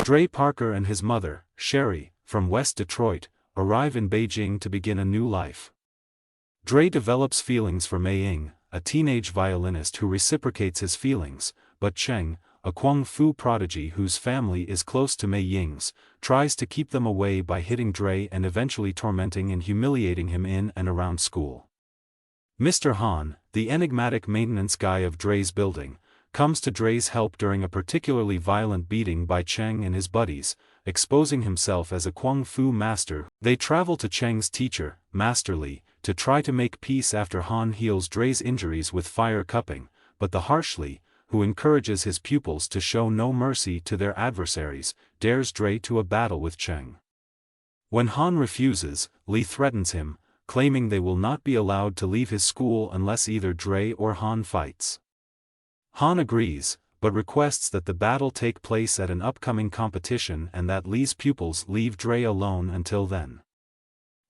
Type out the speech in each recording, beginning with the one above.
Dre Parker and his mother, Sherry, from West Detroit, arrive in Beijing to begin a new life. Dre develops feelings for Mei Ying, a teenage violinist who reciprocates his feelings, but Cheng, a kung fu prodigy whose family is close to Mei Ying's, tries to keep them away by hitting Dre and eventually tormenting and humiliating him in and around school. Mr. Han, the enigmatic maintenance guy of Dre's building, comes to Dre's help during a particularly violent beating by Cheng and his buddies, exposing himself as a kung fu master. They travel to Cheng's teacher, Master Li, to try to make peace after Han heals Dre's injuries with fire cupping, but the harsh Li, who encourages his pupils to show no mercy to their adversaries, dares Dre to a battle with Cheng. When Han refuses, Li threatens him, claiming they will not be allowed to leave his school unless either Dre or Han fights. Han agrees, but requests that the battle take place at an upcoming competition and that Li's pupils leave Dre alone until then.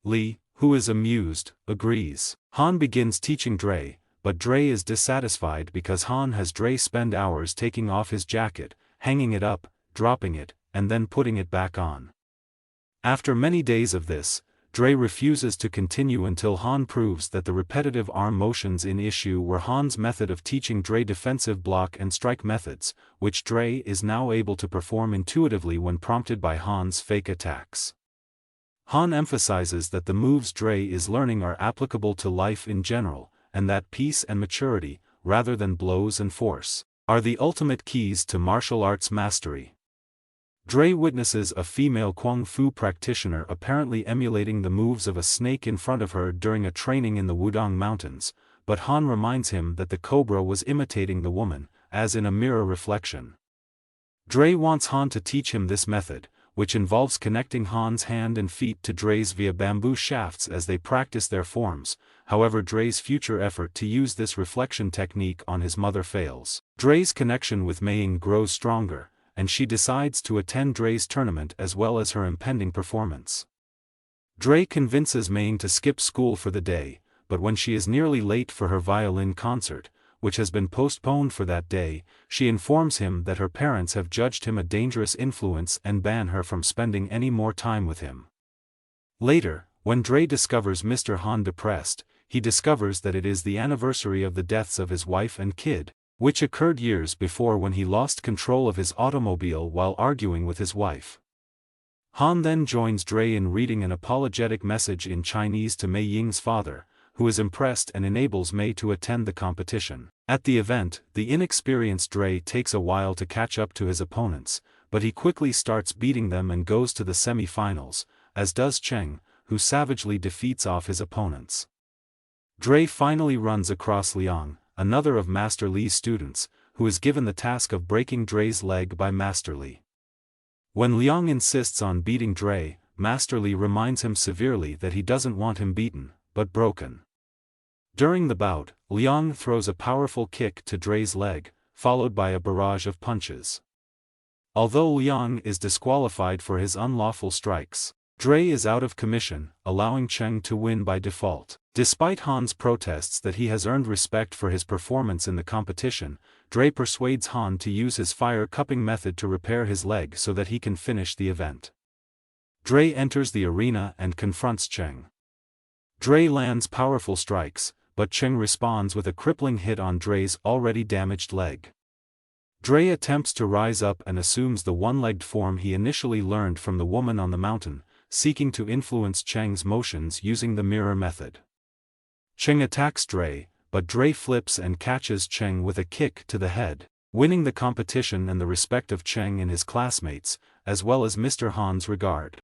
Li, who is amused, agrees. Han begins teaching Dre, but Dre is dissatisfied because Han has Dre spend hours taking off his jacket, hanging it up, dropping it, and then putting it back on. After many days of this, Dre refuses to continue until Han proves that the repetitive arm motions in issue were Han's method of teaching Dre defensive block and strike methods, which Dre is now able to perform intuitively when prompted by Han's fake attacks. Han emphasizes that the moves Dre is learning are applicable to life in general, and that peace and maturity, rather than blows and force, are the ultimate keys to martial arts mastery. Dre witnesses a female kung fu practitioner apparently emulating the moves of a snake in front of her during a training in the Wudong Mountains, but Han reminds him that the cobra was imitating the woman, as in a mirror reflection. Dre wants Han to teach him this method, which involves connecting Han's hand and feet to Dre's via bamboo shafts as they practice their forms. However, Dre's future effort to use this reflection technique on his mother fails. Dre's connection with Mei Ying grows stronger, and she decides to attend Dre's tournament as well as her impending performance. Dre convinces Mei Ying to skip school for the day, but when she is nearly late for her violin concert, which has been postponed for that day, she informs him that her parents have judged him a dangerous influence and ban her from spending any more time with him. Later, when Dre discovers Mr. Han depressed, he discovers that it is the anniversary of the deaths of his wife and kid, which occurred years before when he lost control of his automobile while arguing with his wife. Han then joins Dre in reading an apologetic message in Chinese to Mei Ying's father, who is impressed and enables Mei to attend the competition. At the event, the inexperienced Dre takes a while to catch up to his opponents, but he quickly starts beating them and goes to the semi-finals, as does Cheng, who savagely defeats off his opponents. Dre finally runs across Liang, another of Master Li's students, who is given the task of breaking Dre's leg by Master Li. When Liang insists on beating Dre, Master Li reminds him severely that he doesn't want him beaten, but broken. During the bout, Liang throws a powerful kick to Dre's leg, followed by a barrage of punches. Although Liang is disqualified for his unlawful strikes, Dre is out of commission, allowing Cheng to win by default. Despite Han's protests that he has earned respect for his performance in the competition, Dre persuades Han to use his fire cupping method to repair his leg so that he can finish the event. Dre enters the arena and confronts Cheng. Dre lands powerful strikes, but Cheng responds with a crippling hit on Dre's already damaged leg. Dre attempts to rise up and assumes the one-legged form he initially learned from the woman on the mountain, seeking to influence Cheng's motions using the mirror method. Cheng attacks Dre, but Dre flips and catches Cheng with a kick to the head, winning the competition and the respect of Cheng and his classmates, as well as Mr. Han's regard.